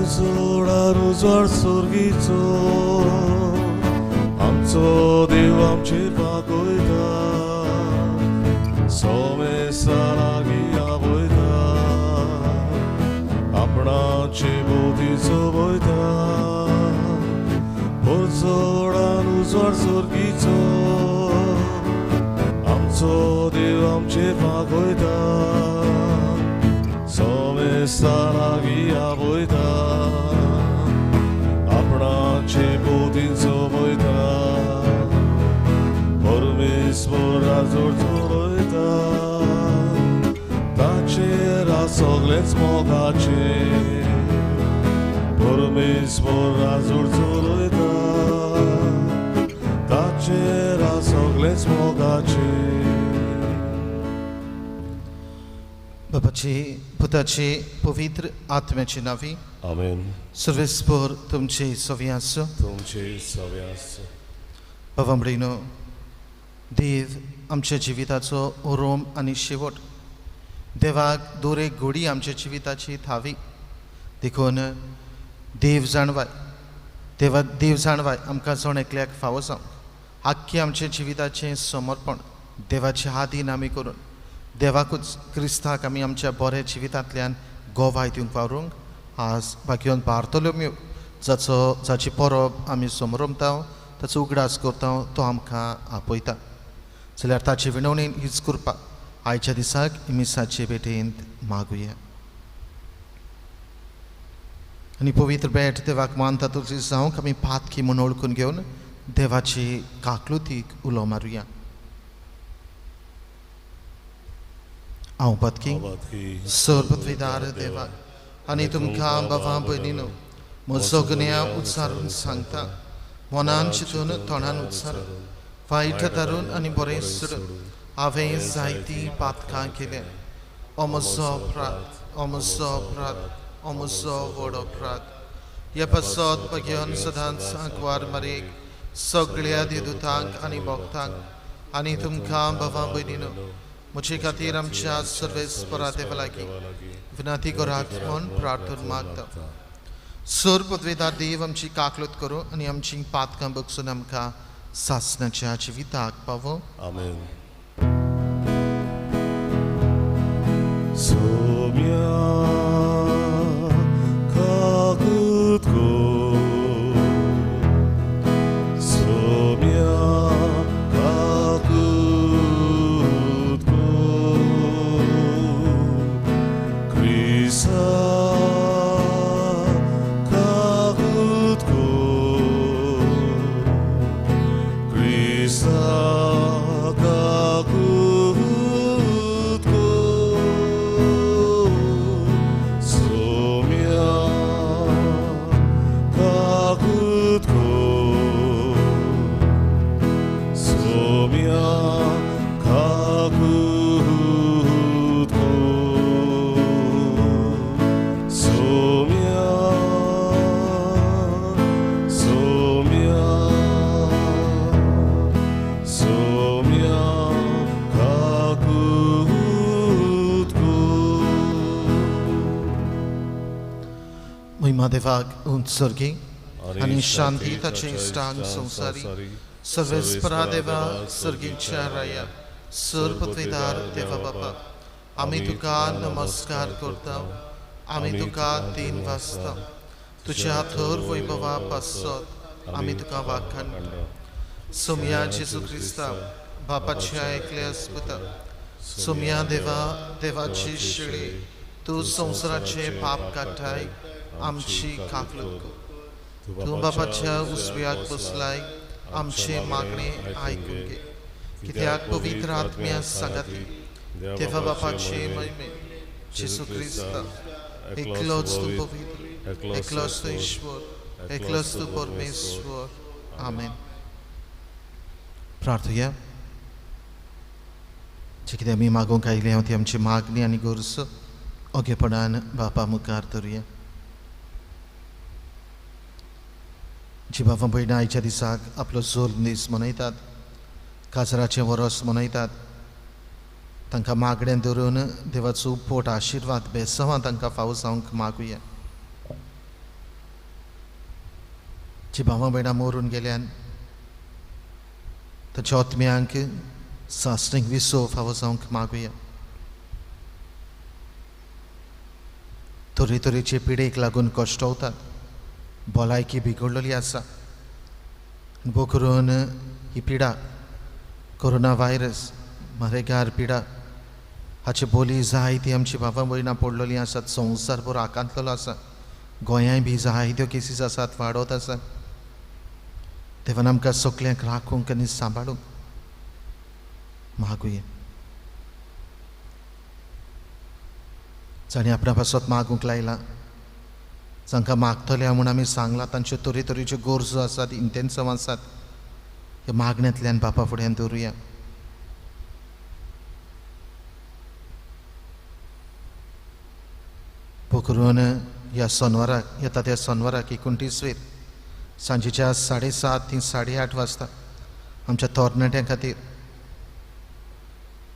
उजवाडार उजवाड स्वर्गीचो आमचो देव आमचे पागोयता सोमेसा लागी आबोयता आपणाचे बोधीचो बोयता उजवाडार उजवाड स्वर्गीचो आमचो देव आमचे पागोयता सोमेसा लागी आबोयता आपणाचे बोधीचो बोयता परमेश्वराचो चोरयता ताचेर सगळेच मोगाचे परमेश्वराचो चोरयता ताचेर सगळेच मोगाचे बापाची पुताची पवित्र आत्म्याची नावी आमेन सर्वेस्पर तुमचे सवी आसूं तुमचे सवे आसूं बाबांबडीनो देव आमच्या जिविताचो उरोम आनी शेवट देवाक दर एक घडी आमच्या जिविताची थावी देखून देव जाणवाय आमकां जण एकल्याक फावो जावंक आख्खे आमच्या जिविताचें समर्पण देवाचे हातीन आमी करून देवाकूच क्रिस्ताक आमी आमच्या बऱ्या जिवितांतल्यान गोवाय दिवंक वावरूंक आज बाकियोन बार्तोलोम्यो जाची परब आमी समरमता ताचो उगडास करता तो आमकां आपयता जाल्यार ताचे विणवणेन हीच कृपा आयच्या दिसाक मिसाचे भेटेंत मागुया आनी पवित्र भेट देवाक मानता तुळशी जावंक आमी पातकी म्हूण ओळखून घेवन देवाची काकलुतीक उलो मारुया हांव पातकी सर्वपृथ्वीदार देवाक आनी तुमकां बाबा भयणीनो म्हजो गन्या उच्चारून सांगता मनान चिंतून तोंडान उच्चारून वायट धरून आनी बरें सोडून हांवें जायतीं पातकां केल्या म्हजो अपराध व्हड अपराध ह्या पासत बघेवन सदांच सांकवार मारेक सगळ्या देदूतांक आनी भक्तांक आनी तुमकां बाबा भयणीनो म्हजे खातीर आमच्या सर्वेस्परा देवा लागीं विनंती करात म्हूण प्रार्थना मागता सर पदवेदार देव आमची काकलूत करूं आनी आमची पातकां बगसून आमकां सासणाच्या जिविताक पावो आमेन सोम्या काकूत को सोम्या काकूत को क्रिसा काकूत को क्रिसा काकूत को सोम्या काकूत को सोम्या काकूत को सोम्या सोम्या सोम्या काकूत को महिमा देवाक उत्सर्गी आनी शांती ताचे इश्टांक संवसारी सर्वेस्परा देवा सर्गीच्या राया सर पदवीदार देवा बापा आमी तुका नमस्कार करता आमी तुका तीन वाजता तुज्या थोर वैभवा पासत आमी तुका वाखाण म्हणटा सोम्या जेजू क्रिस्ता बापाच्या एकल्या पुता सोम्या देवाची शिळे तूं संवसाराचे पाप काटाय आमची काकलूत कर तूं बापाच्या उसव्याक बसलाय आमचे मागणे आयकून घे कित्याक पवित्र आत्म्या सांगाती देवा बापाचे महिमे जेजू क्रिस्ता एकलोच तूं पवित्र एकलोच तूं ईश्वर एकलोच तूं परमेश्वर आमेन प्रार्थया जे कितें आमी मागूंक आयले हांव ती आमची मागणी आनी गोरसो ओगेपणान बापा मुखार धरुया जी बाबा भयणां आयच्या दिसाक आपलो जोर दीस मनयतात काजराचें वरस मनयतात तांकां मागणें धरून देवाचो उपट आशिर्वाद बेसवां तांकां फावो जावंक मागुया जी भावां भयणां मोरून गेल्यान ताच्या आत्म्यांक सासणेक विसव फावो जावंक मागुया. तरेतरेचे पिडेक लागून कश्टवतात, भलायकी बिगडलेली आसा. भोव करून ही पिडा कोरोना व्हायरस मरेगार पिडा हाचे बोली जायती आमची भावां भयणां पडलेलीं आसात. संवसार बरो आकांतलेलो आसा. गोंयांय बी जायत्यो केसीस आसात, वाडत आसात. देवान आमकां सगल्यांक राखूंक आनी सांबाळूंक मागुया. जाणीं आपणा पासत मागूंक लायला, जांकां मागतले म्हूण आमी सांगलां, तांच्यो तरेतरेच्यो गरजो आसात, इंटेन्सव आसात. हे मागण्यांतल्यान बापा फुड्यान दवरुया. करून ह्या शेनवाराक येता त्या शेनवाराक 29 सांजेच्या 7:30 ते 8:30 वाजता आमच्या तरणाट्यां खातीर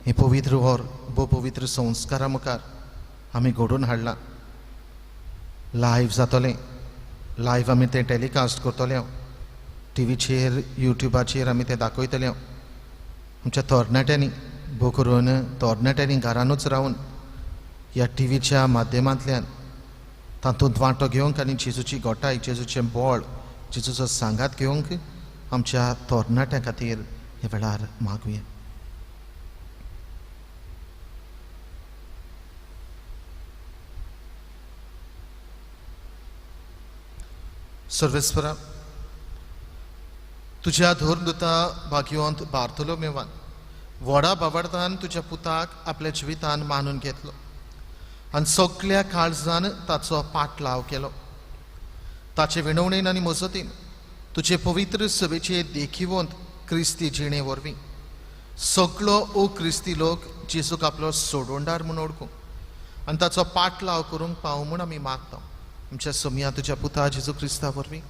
हे पवित्र वर भोव पवित्र संस्कारा मुखार आमी घडोवन हाडलां. लायव्ह जातलें. लायव्ह आमी तें टॅलिकास्ट करतले. टीव्हीचेर युट्यूबाचेर आमी तें दाखयतले. आमच्या तरणाट्यांनी भोव करून तरणाट्यांनी घरानूच रावन ह्या टीव्हीच्या माध्यमांतल्यान तातूंत वांटो घेवंक आनी जेजूची गोठाय, जेजूचें बोळ, जेजूचो सांगात घेवंक आमच्या तरणाट्यां खातीर हे वेळार मागुया. सर्वेस्परा, तुज्या धोरदुता भाग्यवंत बार्थोलोमेवान व्हडा बावडतान तुज्या पुताक आपल्या जिवितान मानून घेतलो आनी सगळ्या काळजान ताचो पाटलाव केलो. ताचे विणवणेन आनी मजतीन तुजे पवित्र सभेचे देखीवंत क्रिस्ती जिणे वरवीं सगळो ओ क्रिस्ती लोक जेजूक आपलो सोडवणदार म्हूण ओळखूं आनी ताचो पाटलाव करूंक पावूं म्हूण आमी मागता. आमच्या सोम्या तुज्या पुता जेजू क्रिस्ता वरवीं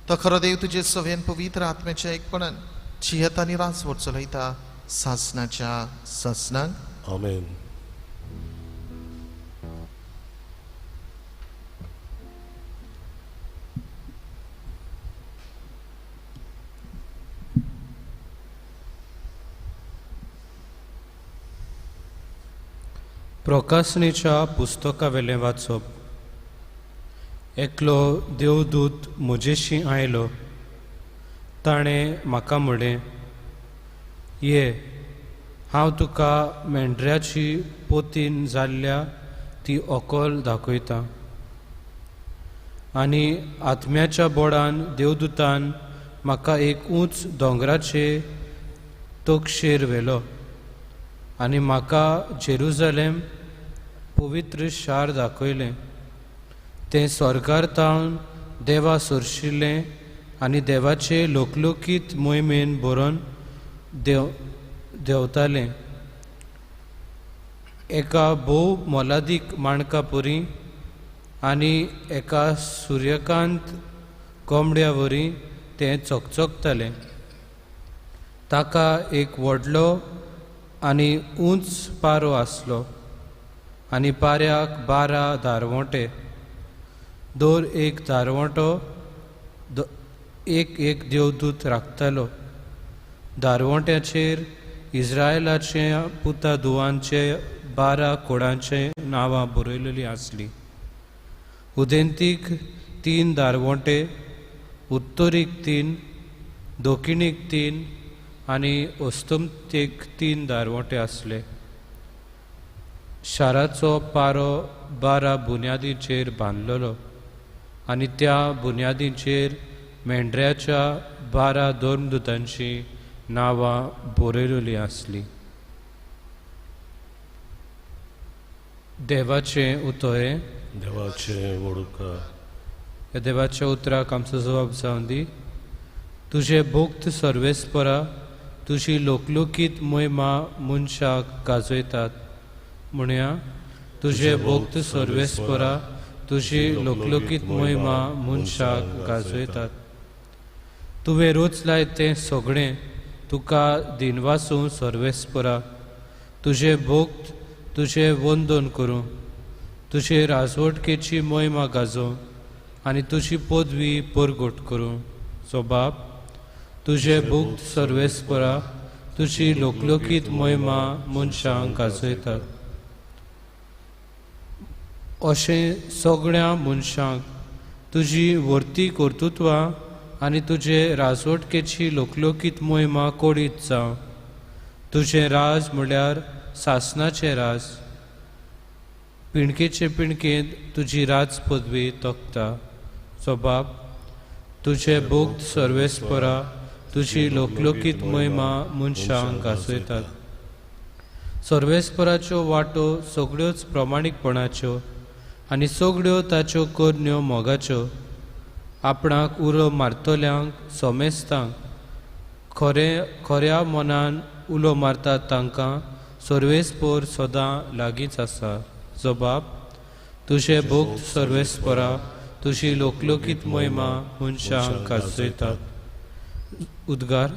तो खरो देव तुजे सवेन पवित्र आत्म्याच्या एकपणान जियेत आनी रासवट चलयता सासणाच्या ससनाक. आमेन. प्रकाशनेच्या पुस्तका वेलें वाचप. एकलो देवदूत म्हजेशी आयलो. ताणें म्हाका म्हणलें, ये, हांव तुका मेंढऱ्याची पोतीन जाल्ल्या ती ओकोल दाखयतां. आनी आत्म्याच्या बोडान देवदूतान म्हाका एक उंच दोंगराचे तोकशेर व्हेलो आनी म्हाका जेरुजलेम पवित्र शार दाखयलें. तें स्वर्गांतल्यान देवा सरशिल्लें आनी देवाचे लोकलोकीत मोहिमेन बरोवन देंवतालें. एका भोव मोलादीक माणका परी आनी एका सूर्यकांत कोंबड्या वरी तें चकचकतालें. ताका एक व्हडलो आनी उंच पारो आसलो आनी पाऱ्याक 12 दारवोंटे. दर एक दारवोंटो एक देवदूत राखतालो. दारवोंट्याचेर इस्रायलाच्या पुता दुवांचे 12 कोडांचे नांवां बरयलेलीं आसलीं. उदेंतीक 3 दारवोंटे, उत्तरीक 3, दक्षिणीक 3 आनी अस्तंतेक 3 दारवोंटे आसले. शाराचो पारो 12 बुन्यादींचेर बांदलेलो आनी त्या बुन्यादींचेर मेंढऱ्याच्या 12 धर्मदुतांची नांवां बरयलेलीं आसलीं. देवाचें उतर. देवाचें वडुकार. ह्या देवाच्या उतराक आमचो जबाब जावन दी. तुजे भोक्त सर्वेस्परा तुजी लोकलोकीत मोहिमा मनशाक गाजयतात. म्हणया, तुजे भोक्त सर्वेस्परा तुजी लोकलोकीत मोहिमा मनशाक गाजयतात. तुवें रोचलाय तें सगळें तुका दिनवासूं सर्वेस्परा. तुजे भोक्त तुजें वंदन करूं, तुजे राजवटकेची मोहिमा गाजोवं आनी तुजी पदवी परगट करूं. जो बाप तुझे भुक्त सर्वेस्परा तुझी लोकलोकीत महिमा मनशांक गाजयतात अशें सगळ्या मनशांक तुजी वर्ती कर्तृत्वा आनी तुजे राजवटकेची लोकलोकीत महिमा कोडीत जावं तुझे राज म्हळ्यार सासनाचे राज पिणकेचे पिणकेंत तुजी राज पदवी तोखता जो बाप तुझे भुक्त सर्वेस्परा तुझी लोकलोकीत महिमा मनशांक गाजयतात सर्वेस्पराच्यो वाटो सगळ्योच प्रमाणीकपणाच्यो आनी सगळ्यो ताच्यो करण्यो मोगाच्यो आपणाक उलो मारतल्यांक सोमेस्तांक खऱ्या मनान उलो मारतात तांकां सर्वेस्पर सदां लागींच आसा जो बाप तुझे भुक्त सर्वेस्परा तुझी लोकलोकीत महिमा मनशांक गाजयतात उद्गार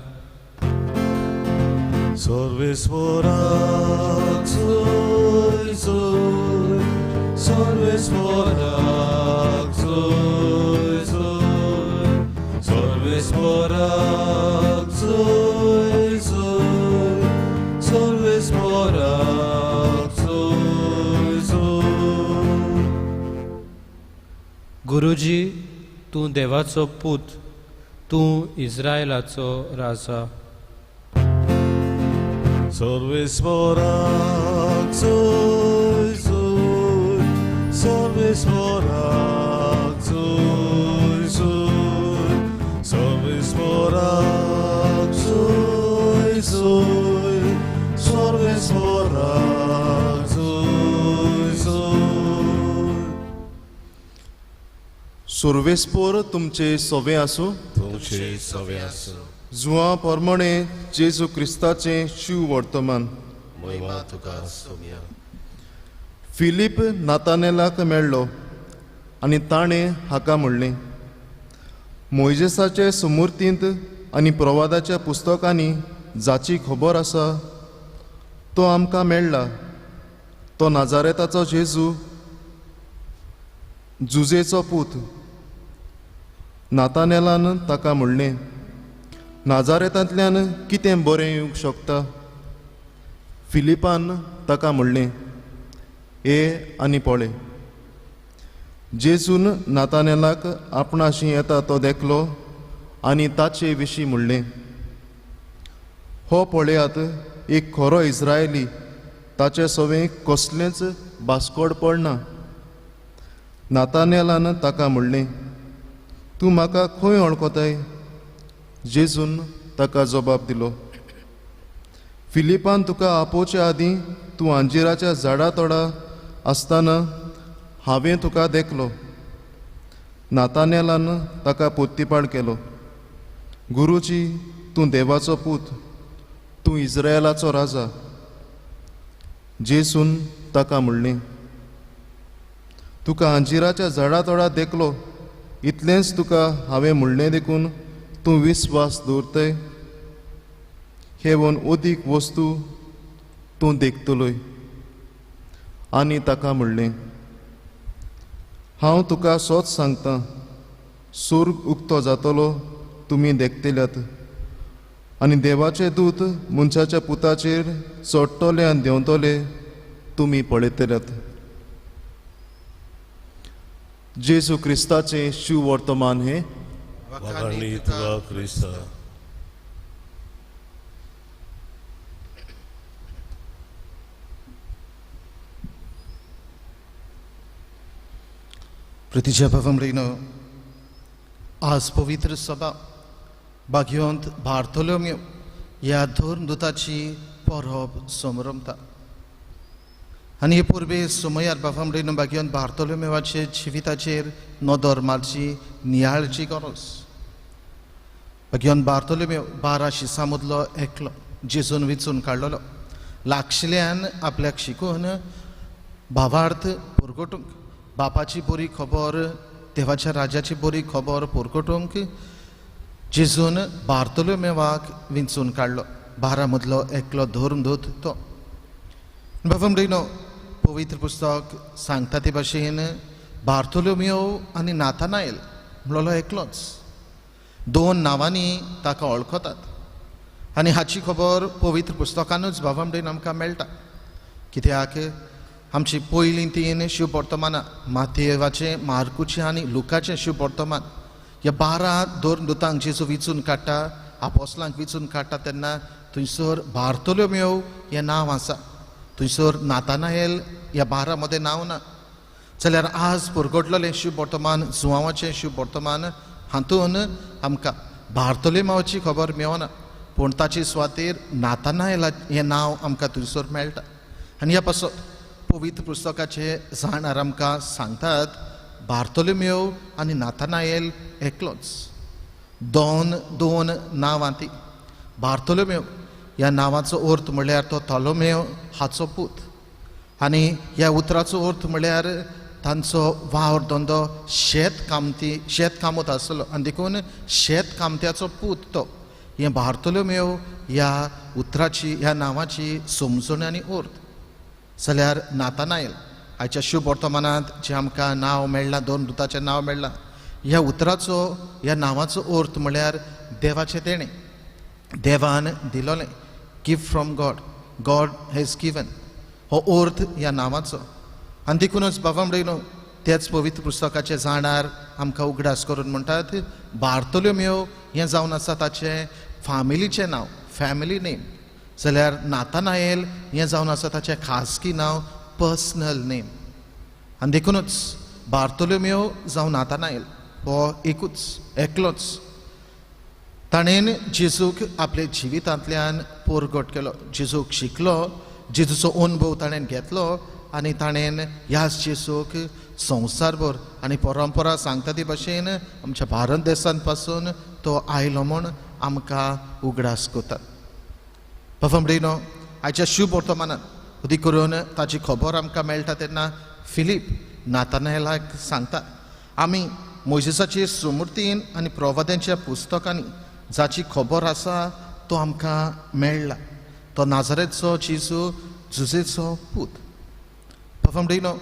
सर्वेस्पराक जय जय सर्वेस्पराक जय जय सर्वेस्पराक जय जय सर्वेस्पराक जय जय गुरुजी तूं देवाचो पूत तूं इस्रायलाचो राजा सर्वेस्पराक जय जय सर्वेस्पराक जय जय सर्वेस्पराक जय जय सर्वेस्पराक जय जय सर्वेस्पोर तुमचे सवे आसूं तुमचे सवे आसूं जुआ पोरमणे जेजू क्रिस्ताचे शिव वर्तमान महिमा तुका सोम्या फिलीप नातानेलाक मेळ्ळो आनी ताणें हाका म्हणलें मोइजेसाचे सुमूर्तींत आनी प्रवादाच्या पुस्तकांनी जाची खबर आसा तो आमकां मेळ्ळा तो नाजारेताचो जेजू जुजेचो पूत नातानेलान ताका म्हणलें नाजारेतांतल्यान कितें बरें येवंक शकता फिलिपान ताका म्हणलें ये आनी पळय जेजून नातानेलाक आपणाशी येता तो देखलो आनी ताचे विशीं म्हणलें हो पळयात एक खरो इस्रायली ताचे सवें कसलेंच भास्कोड पडना नातानेलान ताका म्हणलें तूं म्हाका खंय वळखताय जेजून ताका जबाब दिलो फिलिपान तुका आपोवचे आदीं तूं अंजिराच्या झाडा तोडा आसतना हांवें तुका देखलो नातानेलान ताका पोत्तीपाड केलो गुरुजी तूं देवाचो पूत तूं इस्रायलाचो राजा जेजून ताका म्हणलें तुका अंजिराच्या झाडा तोडा देखलो इतलेंच तुका हांवें म्हणलें देखून तूं विस्वास दवरतय हेवन ओदीक वस्तू तूं देखतलोय आनी ताका म्हणलें हांव तुका सोच सांगतां सूर्ग उक्तो जातलो तुमी देखतल्यात आनी देवाचे दूत मनशाच्या पुताचेर चडटले आनी देंवतले तुमी पळयतल्यात जेजू क्रिस्ताचे शिव वर्तमान हे वखाणी तुका क्रिस्ता प्रितीच्या भावमरीनो आज पवित्र सभा भाग्यवंत बार्थोलोम्यो ह्या धोरदुताची परब समरमता आनी हे पूर्वे सुमयार भावमरीनो भाग्यवंत बार्थोलोम्योवाचे जिविताचेर नदर मारची नियाळची गरज भाग्यवंत बार्थोलोम्यो 12 शिसामदलो एकलो जेजून विचून काडलेलो लागशिल्ल्यान आपल्याक शिकून भावार्थ पुरगोटूंक बापाची बरी खबर देवाच्या राज्याची बरी खबर पुरगोटूंक जेजून बार्थोलोमेवाक विंचून काडलो 12 मदलो एकलो धोरदूत तो भावमरीनो पवित्र पुस्तक सांगता ते भाशेन बार्थोलोमेव आनी नातानायल म्हणलो एकलोच दोन नांवांनी ताका वळखतात आनी हाची खबर पवित्र पुस्तकानूच भावंडेन आमकां मेळटा. कित्याक आमची पयलीं तीन शुभ वर्तमानां माथेवाचें, मार्कूचें आनी लुकाचें शुभ वर्तमान ह्या 12 दोन दुतांक जेजू विचून काडटा, आपोस्लांक विचून काडटा तेन्ना थंयसर बार्तोलोमेव हें नांव आसा. थंयसर नातानाएल ह्या 12 मदें नांव ना. जाल्यार आज परगटलेलें शुभ वर्तमान, जुवांवाचें शुभ वर्तमान, हातून आमकां बार्तोलोमेवाची खबर मेळना, पूण ताचे सुवातेर नातानाएल हें नांव आमकां थंयसर मेळटा. आनी ह्या पासत पवित्र पुस्तकाचे जाणार आमकां सांगतात बार्तोलोमेव आनी नातानाएल एकलोच. दोन नांवां ती. बार्तोलोमेव ह्या नांवाचो अर्थ म्हळ्यार तो तोलोमेव हाचो पूत, आनी ह्या उतराचो अर्थ म्हळ्यार तांचो वावर धंदो शेत कामत आसलो आनी देखून शेत कामत्याचो पूत तो. हें बार्तोलोमेव ह्या उतराची, ह्या नांवाची समजण आनी अर्थ. जाल्यार नातानाएल आयच्या शुभ वर्तमानांत जें आमकां नांव मेळ्ळां, दोन दुताचें नांव मेळ्ळां, ह्या उतराचो, ह्या नांवाचो अर्थ म्हळ्यार देवाचें देणें, देवान दिलोलें, gift from God, God has given, हो अर्थ ह्या नांवाचो. आनी देखूनच बाबा तेच पवित्र पुस्तकाचे जाणार आमकां उगडास करून म्हणटात बार्तोलोमेव हें जावन आसा ताचें फामिलीचें नांव, फॅमिली नेम. जाल्यार नातानाएल हें जावन आसा ताचें खासगी नांव, पर्सनल नेम. आनी देखूनच बार्तोलोमेव जावं नातानाएल हो एकलोच. ताणेन जेजूक आपले जिवितांतल्यान परगट केलो, जेजूक शिकलो, जेजूचो अनुभव ताणेन घेतलो आनी ताणेन ह्याच जेजूक संवसारभर आनी परंपरा सांगता ती भाशेन आमच्या भारत देशांत पासून तो आयलो म्हूण आमकां उगडास कोता. बाबा आयच्या शुभ वर्तमानांत उदी करून ताची खबर आमकां मेळटा तेन्ना फिलीप नातानाएलाक सांगता, आमी मोइसेसाचे सुमृतीन आनी प्रवाद्यांच्या पुस्तकांनी जाची खबर आसा तो आमकां मेळ्ळा, तो नाजरेचो जेजू, जुजेचो पूत. बाबा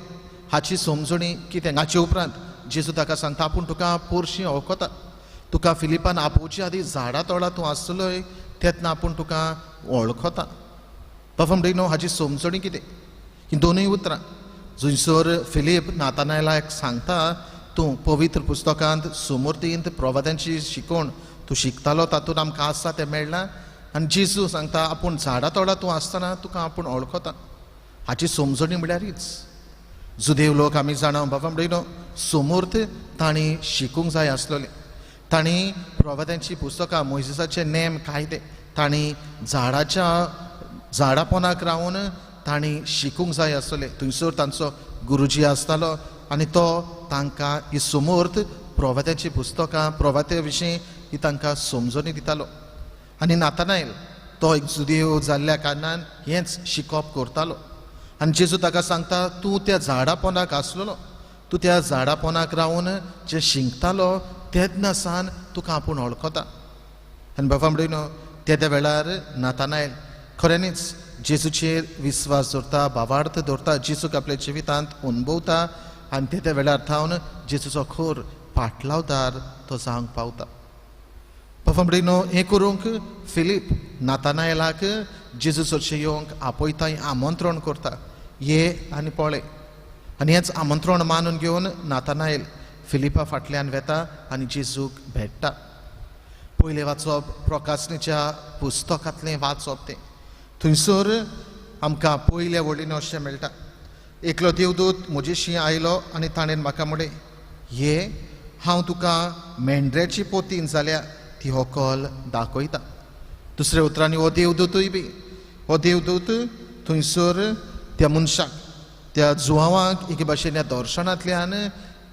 हाची समजणी कितें? हाचे उपरांत जेजू ताका सांगता, आपूण तुका पोरशीं वळखता, तुका फिलिपान आपोवचे आदी झाडा तोडा तूं आसलोय तेन्ना आपूण तुका वळखता. बाबा हाची समजणी कितें? ही दोनूय उतरां जंयसर फिलीप नातानाएलाक सांगता, तूं पवित्र पुस्तकांत सुमृतींत प्रवाद्यांची शिकवण तूं शिकतालो तातूंत आमकां आसा तें मेळ्ळां, आनी जेजू सांगता आपूण झाडा तोडा तूं आसतना तुका आपूण वळखता. हाची समजणी म्हळ्यार हीच. जुदेव लोक आमी जाणा बाबा समूर्थ तांणी शिकूंक जाय आसलोलें. तांणी प्रवाद्यांची पुस्तकां, मोइसेसाचे नेम कायदे तांणी झाडा पोंदाक रावून तांणी शिकूंक जाय आसलें. थंयसर तांचो गुरुजी आसतालो आनी तो तांकां ही समूर्थ प्रवाद्यांची पुस्तकां, प्रवाद्या विशीं ही तांकां समजणी दितालो. आनी नातानाएल तो एक जुदेव जाल्ल्या कारणान हेंच शिकोवप करतालो. आनी जेजू ताका सांगता, तूं त्या झाडा पोंदाक आसलोलो, तूं त्या झाडा पोंदाक रावून जे शिंकतालो तेन्ना सावन तुका आपूण वळखता. आनी बाबा त्या वेळार नातानाएल खऱ्यांनीच जेजूचेर विस्वास दवरता, भावार्थ दवरता, जेजूक आपल्या जिवितांत अनुभवता आनी त्या वेळार थावन जेजूचो खोर पाटलावदार तो जावंक पावता. बाबा हें करूंक फिलीप नातानाएलाक जेजूचेर येवंक आपयता, आमंत्रण करता, ये आनी पळय. आनी हेंच आमंत्रण मानून घेवन नातानाएल फिलिपा फाटल्यान वेता आनी जेजूक भेटता. पयलें वाचप प्रकाशनेच्या पुस्तकांतलें वाचप तें. थंयसर आमकां पयल्या वळीन अशें मेळटा, एकलो देवदूत म्हजेशी आयलो आनी ताणेन म्हाका म्हणलें, ये हांव तुका मेंढऱ्याची पोतीन जाल्यार ती होकल दाखयता. दुसऱ्या उतरांनी हो देवदूत थंयसर त्या मनशाक, त्या जुवांवाक एके भाशेन ह्या दर्शनांतल्यान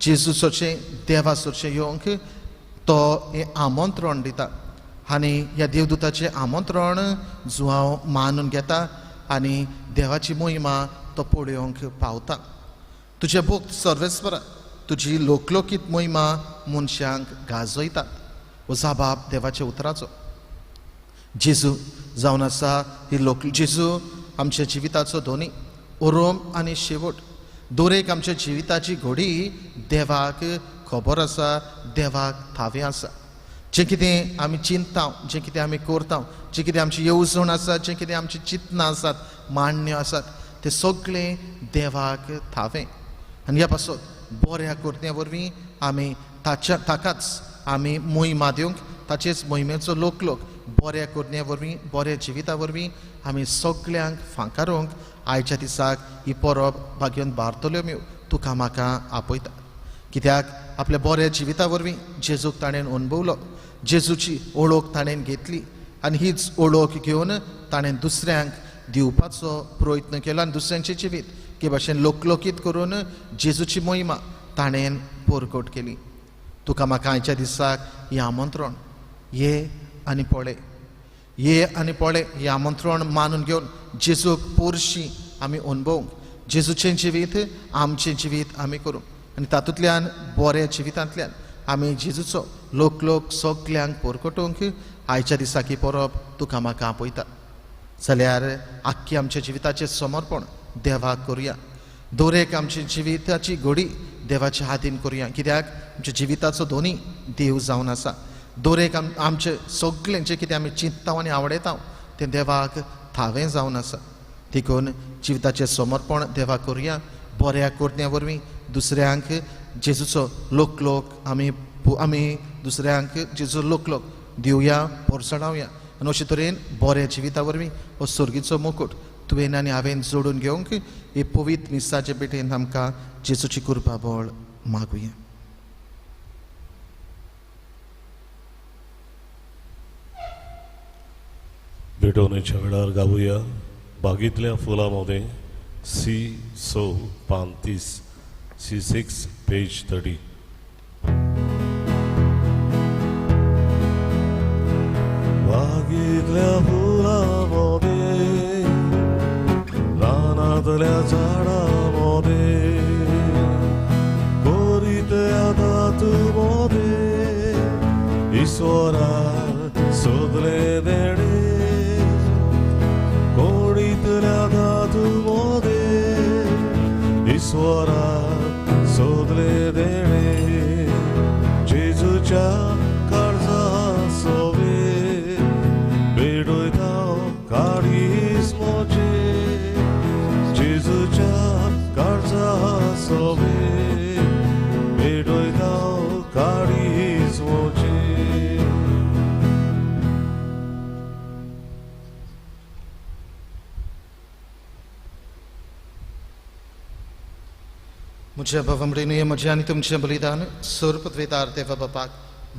जेजूचें देवाचेर येवंक तो हें आमंत्रण दिता. आनी ह्या देवदूताचें आमंत्रण जुवांव मानून घेता आनी देवाची महिमा तो पळोवंक पावता. तुजें भक्त सर्वेस्परा, तुजी लोकलोकीत महिमा मनशांक गाजयता. हो जाबाब देवाच्या उतराचो. जेजू जावन आसा ही जेजू आमच्या जिविताचो दोनी ओरोम आनी शेवट, दोरेक आमच्या जिविताची घडी देवाक खबर आसा, देवाक थावें आसा. जें कितें आमी चिंतता, जें कितें आमी करता, जें कितें आमची येवजण आसात, जें कितें आमची चिंतनां आसात, मान्य आसात, ते सगळें देवाक थावें. आनी ह्या पासून बऱ्या करत्या वरवीं आमी ताकाच आमी मोहिमा दिवंक, ताचेच मोहिमेचो लोक बऱ्या करण्या वरवीं, बऱ्या जिविता वरवीं आमी सगळ्यांक फांकारूंक आयच्या दिसाक ही परब भाग्योन बार्तोलोम्यू तुका म्हाका आपयता. कित्याक आपल्या बऱ्या जिविता वरवीं जेजूक ताणें अणभवलो, जेजूची ओळख ताणें घेतली आनी हीच ओळख घेवन ताणें दुसऱ्यांक दिवपाचो प्रयत्न केलो आनी दुसऱ्यांचें जिवीत के भाशेन लोकलोकीत करून जेजूची मोहिमा ताणें पोरकोट केली. तुका म्हाका आयच्या दिसाक हें आमंत्रण, ये आनी पळय, ये आनी पळय हें आमंत्रण मानून घेवन जेजूक पोरशी आमी अणभवंक, जेजूचें जिवीत आमचें जिवीत आमी करूंक आनी तातूंतल्यान बऱ्या जिवितांतल्यान आमी जेजूचो लोक सगळ्यांक पोरकोटूंक आयच्या दिसाक ही परब तुका म्हाका आपयता. जाल्यार आख्खी आमच्या जिविताचें समर्पण देवाक करुया. दरेक आमची जिविताची घडी देवाच्या हातीन करुया, कित्याक आमच्या जिविताचो दोनी देव जावन आसा. दरेक आमचे सगळें जें कितें आमी चिंतता आनी आवडयता तें देवाक थावें जावन आसा. देखून जिविताचें समर्पण देवाक करुया. बऱ्या करण्या वरवीं दुसऱ्यांक जेजूचो लोक आमी दुसऱ्यांक जेजू लोक दिवया, पोरसणावया आनी अशे तरेन बऱ्या जिविता वरवीं हो सुर्गीचो मुकूट तुवें आनी हांवें जोडून घेवंक हे पवित्र मिसाचे पेटेन आमकां जेजूची कृपा बळ मागुया. भेटवणीच्या वेळार गावूया बागेंतल्या फुलांमध्ये सी 35 C6 पेज 30. बागेतल्या फुलांमध्ये, रानातल्या झाडांमध्ये, कोरीतल्या धातूमध्ये ईश्वरा सोदले देणे, कोरीतल्या धातूमध्ये ईश्वरा सोदले देणे, जेजूच्या काळजा सोवे बेडोयता काळीज मोचे, जेजूच्या काळजा सोवे बेडोयता काळीज मोचे. म्हज्या भावमडीने म्हजें आनी तुमचें बलिदान सुरपत्वेदार देवा बापाक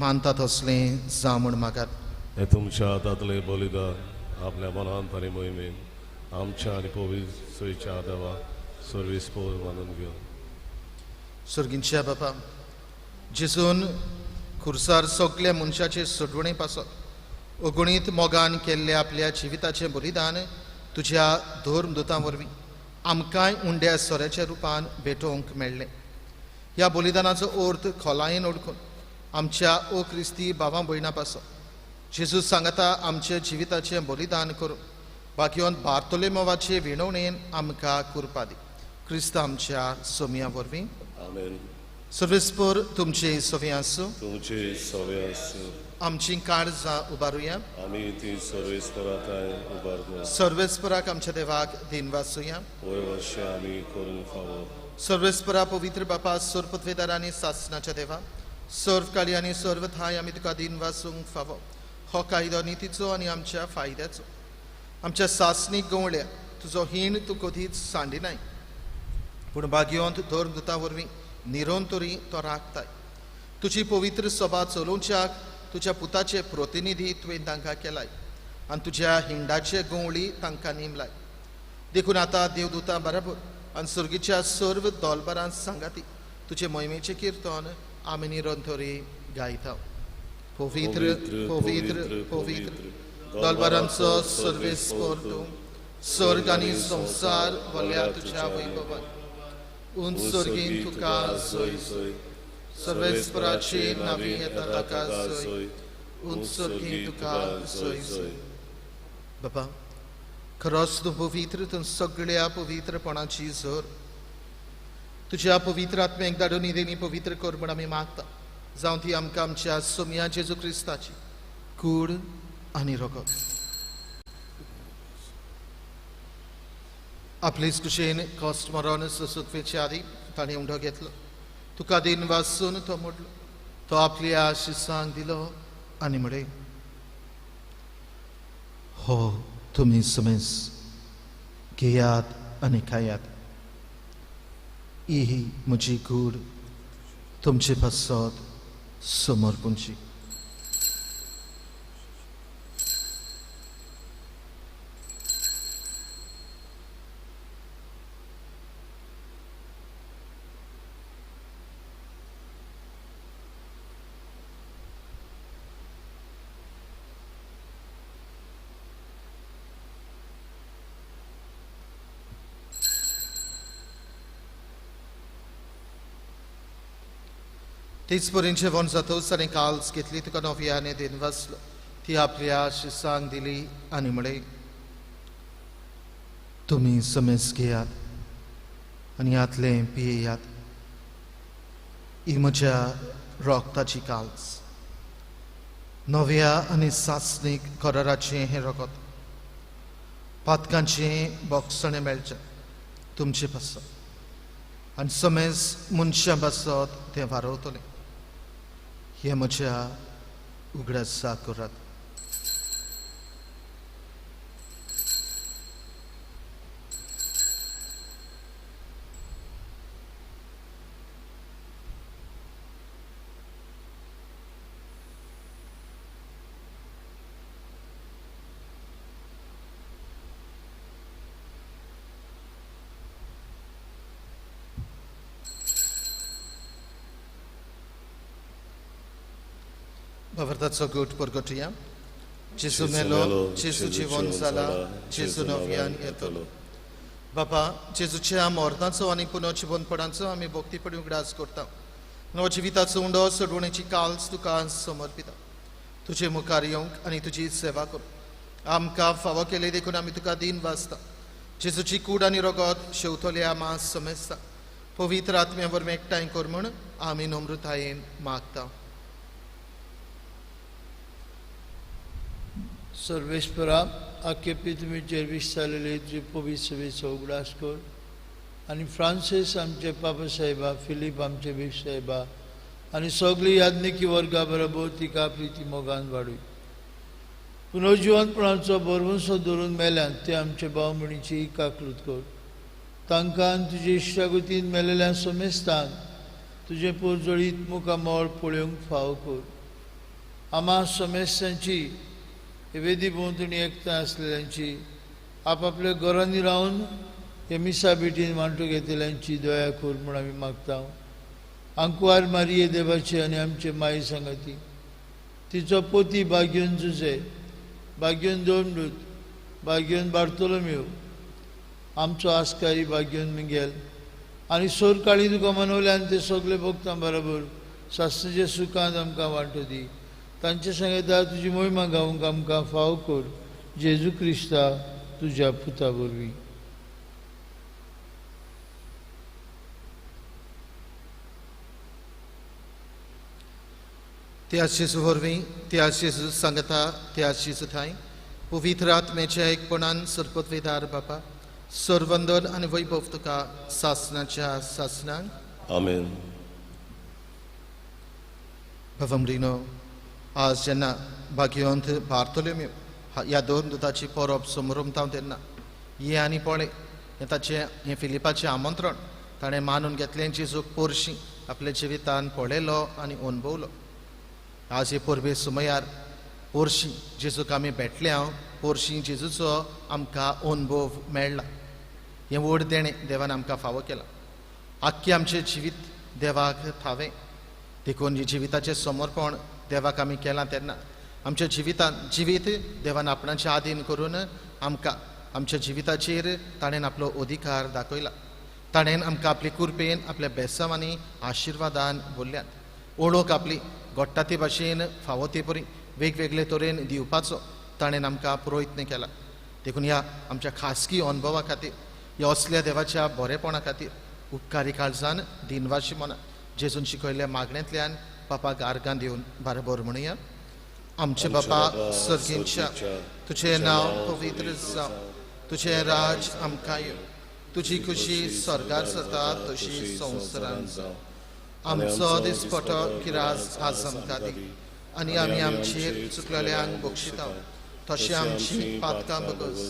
मानतात असलें जावं म्हूण मागात. हे तुमच्या हातांतलें बलिदान आपल्या मनांत आनी मोहिमेन आमच्या आनी पवित्र सोयीच्या देवा सर्वेस्पोर मानून घेवन. सुर्गींच्या बापा, जेजून खुर्सार सगळ्या मनशाचे सोडवणे पासत अगणीत मोगान केल्ले आपल्या जिविताचें बलिदान तुज्या धर्मदुतां वरवीं आमकांय उंड्या सोऱ्याच्या रुपान भेटोवंक मेळ्ळें. ह्या बलिदानाचो अर्थ खोलायेन ओळखून आमच्या ओ क्रिस्ती भावां भयणां पासत जेजू सांगता आमच्या जिविताचें बलिदान करून बाकीवन बार्तोलेमोवाचे विणवणेन आमकां कृपा दी. क्रिस्त आमच्या सोमया वरवीं. आमेन. सर्वेस्पर तुमचे सोवे आसूं. तुमचे सवे आसूं. आमची काळजां उबारुया. आमी ती सर्वेस्पराताय उबारतो. सर्वेस्पराक आमच्या देवाक दिन वाचुया. वय वर्षे आमी करूंक फावो. सर्वेस्परा पवित्र बापा सर्पत्वेदार आनी सासणाच्या देवा, सर्व काळी आनी सर्व थाय आमी तुका दिन वाचूंक फावो. हो कायदो नितीचो आनी आमच्या फायद्याचो. आमच्या सासणीक गवळ्या तुजो हीण तूं कधीच सांडिनाय, पूण बागयोंत धर्मदुता वरवीं निरंतरी तो राखताय. तुजी पवित्र सभा चलोवच्याक तुज्या पुताचे प्रतिनिधी तुवें तांकां केलाय आनी तुज्या हिंडाचे गवळी तांकां नेमलाय. देखून आतां देवदूतां बराबर आनी सुर्गीच्या सर्व दोलबारां सांगाती तुजे मोहिमेचें कीर्तन आमी निरंतरी गायता. पवित्र पवित्र पवित्र दोलबारांचो सर्वेस्पर तूं, स्वर्ग आनी संवसार भल्या तुज्या वैभवान. उंच सर्गीन तुका सोय सोय, सर्वेस्पराची नावी येता ताका सोय, उंच सर्गीन तुका सोय सोय. बाबा, खरोच तूं पवित्र, तूं सगळ्या पवित्रपणाची झर. तुज्या पवित्र आत्म्याक धाडून देणी पवित्र कर म्हण आमी मागता. जावं ती आमकां आमच्या सोमया जेजू क्रिस्ताची कूड आनी रगत. आपलेच कुशेन कॉस्ट मरोन सुसुकवेचे आदी ताणें उंडो घेतलो. तुका दिन वाचून तो मोडलो. तो आपल्या शिसांक दिलो आनी म्हळे, हो तुमी समेस घेयात आनी खायात. ही म्हजी कूड तुमचे पासत समर्पणची. तेच परेन जेवण जातोच ताणें काल्स घेतली. तुका नव्याने दिन वाचलो. ती आपल्या शिसांक दिली आनी म्हळे, तुमी समेस घेयात आनी यातलें पियेयात. ही म्हज्या रोगताची काल्स. नव्या आनी सासणीक कराराचें हें रगत. पातकांचें बोगसणें मेळचें तुमचे पासत आनी समेस मनशां पासत तें वारवतलें. हे म्हज्या उगडासा करात. Povrtaco gut purgotia. Gesù melo, Gesù জীবন zala, Gesù nowian etolo. बापा जेजूच्या मोर्तांचो आनी पुनो जीवनपणाचो आमी भक्तीपणी उगडास करता. नवो जिविताचो उंडो सोडवणेची काल्स तुका समर्पिता. तुजे मुखार येवंक आनी तुजी सेवा करूंक आमकां फावो केले देखून आमी तुका दिन वाचता. जेजूची कूड आनी रगत शेवतल्या मास समेस्ता. पवित्र आत्म्या वरवीं एकठांय कर म्हूण आमी नम्रतायेन मागता. सर्वेस्परा आख्खे तुमी विस्तारलेले तुजे पवित्र सेवेचो उगडास कर आनी फ्रांसीस आमचे पापा साहेबा, फिलीप आमचे बीश साहेबा आनी सगळी याज्ञिकी वर्गा बरोबर तिका आपली ती मोगान वाडूय. पुनर्जीवनपणाचो बरवंसो धरून मेल्यान ते आमचे भाव भयणीची काकूत कर. तांकां तुजे इश्टागतीन मेलेल्या समेस्तान तुजे पोरजळीत मुखामोळ पळोवंक फाव कर. आम्हा समेस्तांची वेदी भोंवतणी एकठांय आसलेल्यांची आपआपल्या घरांनी रावन हे मिसा बेटीन वांटो घेतलेल्यांची दया कर म्हूण आमी मागता. आंकुवार मारिये देवाची आनी आमचे माई सांगाती तिचो पोती भाग्योन जुजे, भाग्योन दोमडूत, भाग्योन बार्तोलोमेव, आमचो आस्कारी भाग्योन मिगेल आनी सोर काळी तुका मनवल्यान ते सगळे भक्तां बरोबर सासणेच्या सुखांत आमकां वांटो दी. तांचे सांगता तुजी मोहिमा गावंक आमकां फाव कर. जेजू क्रिस्ता तुज्या पुता वरवीं. त्या जेजू वरवीं, त्या जेजू सांगता, त्या जेजू थंय पवित्र आत्म्याच्या एकपणान सर्पत्वेदार बापा सर्वंदन आनी वैभव तुका सासणाच्या सासणांक. आमेन. भवमरीनो आज जेन्ना भाग्यवंत बार्तोलोमेव ह्या दोन दुताची परब समोरमता तेन्ना हे आनी पळय हें ताचें हें फिलिपाचें आमंत्रण ताणें मानून घेतलें. जेजूक पोरशी आपल्या जिवितान पळयलो आनी अणभवलो. आज हे परबे सुमयार पोरशी जेजूक आमी भेटले हांव पोरशी जेजूचो आमकां अणभव मेळ्ळा. हें व्हड देणें देवान आमकां फावो केला. आख्खें आमचें जिवीत देवाक थावें देखून हे जिविताचें समर्पण देवाक आमी केलां तेन्ना आमच्या जिवितान जिवीत देवान आपणाचें आधीन करून आमकां आमच्या जिविताचेर ताणें आपलो अधिकार दाखयला. ताणें आमकां आपले कुरपेन आपल्या बेसांवांनी आशिर्वादान भरल्यात. ओळख आपली घडटा ते भाशेन फावो ते परी वेगवेगळे तरेन दिवपाचो ताणें आमकां प्रयत्न केला. देखून ह्या आमच्या खासगी अनुभवा खातीर ह्या असल्या देवाच्या बरेपणा खातीर उपकारी काळजान दिनवाशी मना जेजून शिकयल्ल्या मागण्यांतल्यान बापाक आर्गां दिवन बरोबर म्हणुया. आमचे बापा सर्गींच्या तुझे नाव पवित्र जावं, तुझे राज आमकां येवं, तुझी खुशी स्वर्गार जाता तशी संवसारांत जावं. आमचो दिसपटो किरास आज आमकां दी, आनी आमी आमचेर चुकलेल्यांक बक्षिता तशी आमची पातकां बगस,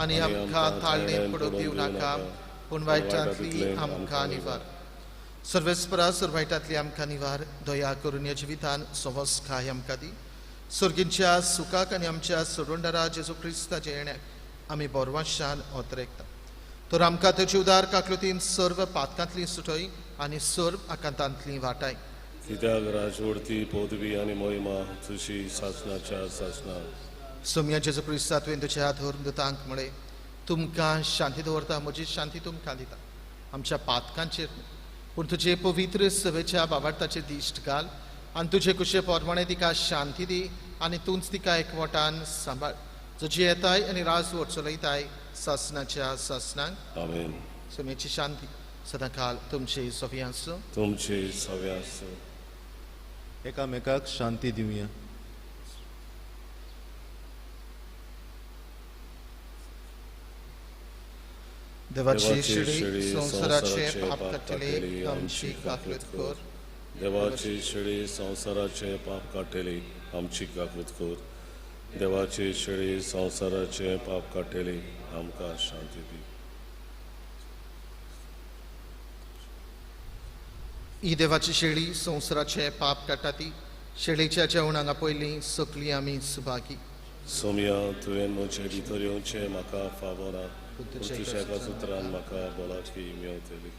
आनी आमकां ताळणेर पडूंक दिवं नाका, पूण वायटांतली आमकां निवार. सर्वेस्परा वायटांतली आमकां निवार, दया करून ह्या जिवितान सवस्काय आमकां दी. सर्गींच्या सुखाक आनी आमच्या सोडवणदारा जेजू क्रिस्ताच्या येण्याक आमी बोरवाशान ओतरेकता. तर आमकां तेची उदार काकलुतीन सर्व पातकांतली सुटय आनी सर्व आकांतांतली वाटाय. कित्याक राजवडती पदवी आनी मोहिमा तुशी सासणाच्या सासणा. सोम्या जेजू क्रिस्ता तुवें तुज्या धर्मदूतांक म्हळें, तुमकां शांती दवरता, म्हजी शांती तुमकां दिता. आमच्या पातकांचेर पूण तुजे पवित्र सवेच्या बाबार्थाचेर दिश्ट घाल, आनी तुजे कुशे पोरमाणे तिका शांती दी, आनी तूंच तिका एकवटान सांबाळ. तुजी येताय आनी राजवट चलयताय सासणाच्या सासणांक. आमेन. सोम्याची शांती सदां काल तुमचे सोबी आसूं. तुमचे सव्यास एकामेकाक शांती दिवया. देवाची शिडी संसाराचे पाप काडटली आमची काकलूत कर. देवाची शिडी संसाराचे पाप काडटली आमची काकूत कर. देवाची शिडी संसाराचे पाप काडटली आमकां शांती दी. ही देवाची शेळी संवसाराचे पाप काडटा ती. शेळीच्या जेवणांगा पयलीं सगळीं आमी सुभागी. सोम्या तुवें म्हजे भितर येवचें म्हाका फावो ना, तुज्या एका सुत्रान म्हाका बोलाची मेवतली.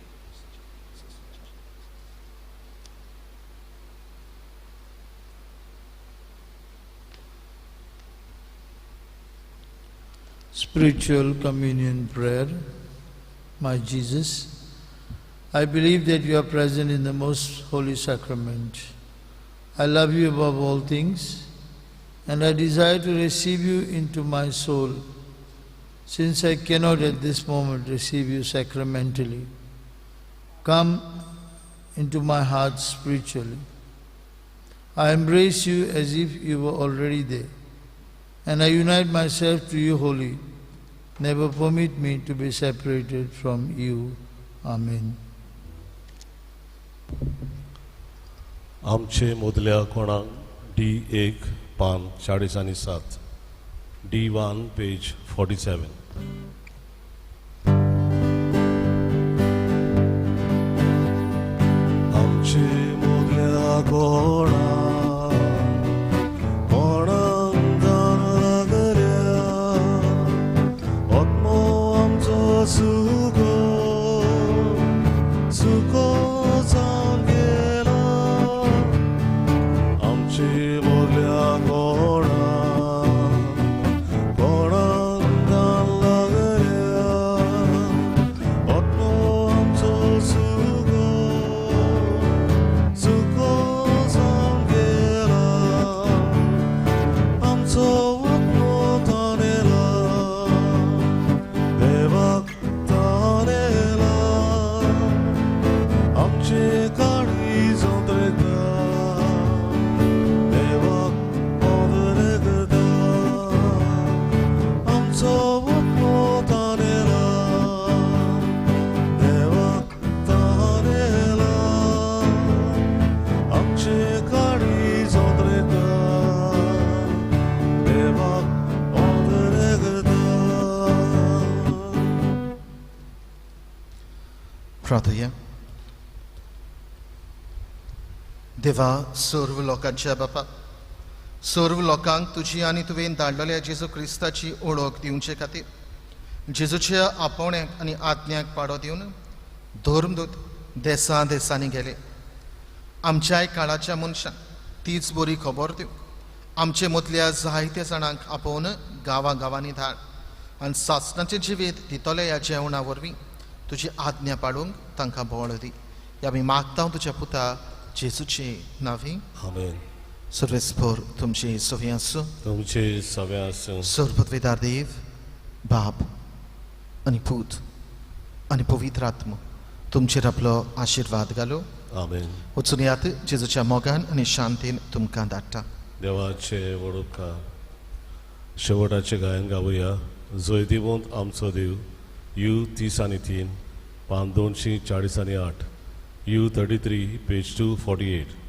Spiritual communion prayer. My Jesus, I believe that you are present in the most holy sacrament. I love you above all things, and I desire to receive you into my soul, since I cannot at this moment receive you sacramentally. Come into my heart spiritually. I embrace you as if you were already there, and I unite myself to you wholly. Never permit me to be separated from you. Amen. आमचे मोदल्या कोणाक D1 पान 47 D1 page 47. आमचे मोदल्या कोणाक दान लागल्या, आत्मो आमचो सुखो सुखो जावन गेला. आमचे मोदल्या कोणाक दान लागल्या, आत्मो आमचो सुखो सुखो जावन गेला. आमचो आत्मो ताणेला, देवाक ताणेला. आमचे काळीज ओंतरेता, देवाक ओंतरेता. आमचो आत्मो ताणेला, देवाक ताणेला. आमचे काळीज ओंतरेता, देवाक ओंतरेता. प्रार्थया. देवा, सर्व लोकांच्या बापा, सर्व लोकांक तुजी आनी तुवें धाडलेल्या जेजू क्रिस्ताची ओळख दिवचे खातीर जेजूच्या आपोवण्याक आनी आज्ञाक पाडो दिवन धर्मदूत देसां देसांनी गेले. आमच्याय काळाच्या मनशांक तीच बरी खबर दिव. आमचे मदल्या जायत्या जाणांक आपोवन गांवां गांवांनी धाड, आनी सासणाचें जिवीत दितले ह्या जेवणा वरवीं तुजी आज्ञा पाडूंक तांकां बळ दी. ह्या आमी मागता तुज्या पुता जेजूचे नांवी. आमेन. सर्वेस्पर तुमचे सोवी आसूं. तुमचे सव्यास सर्वपदवीदार देव, बाप आनी पूत आनी पवित्र आत्मा तुमचेर आपलो आशिर्वाद घालो. आमेन. वचून येयात जेजूच्या मोगान आनी शांतीन तुमकां धाडटा. देवाचे वडोपकार शेवटाचे गायन गावया. जय दिवंत आमचो देव. यू 30 आणि 3 पान 248 यू 33 पेज 248.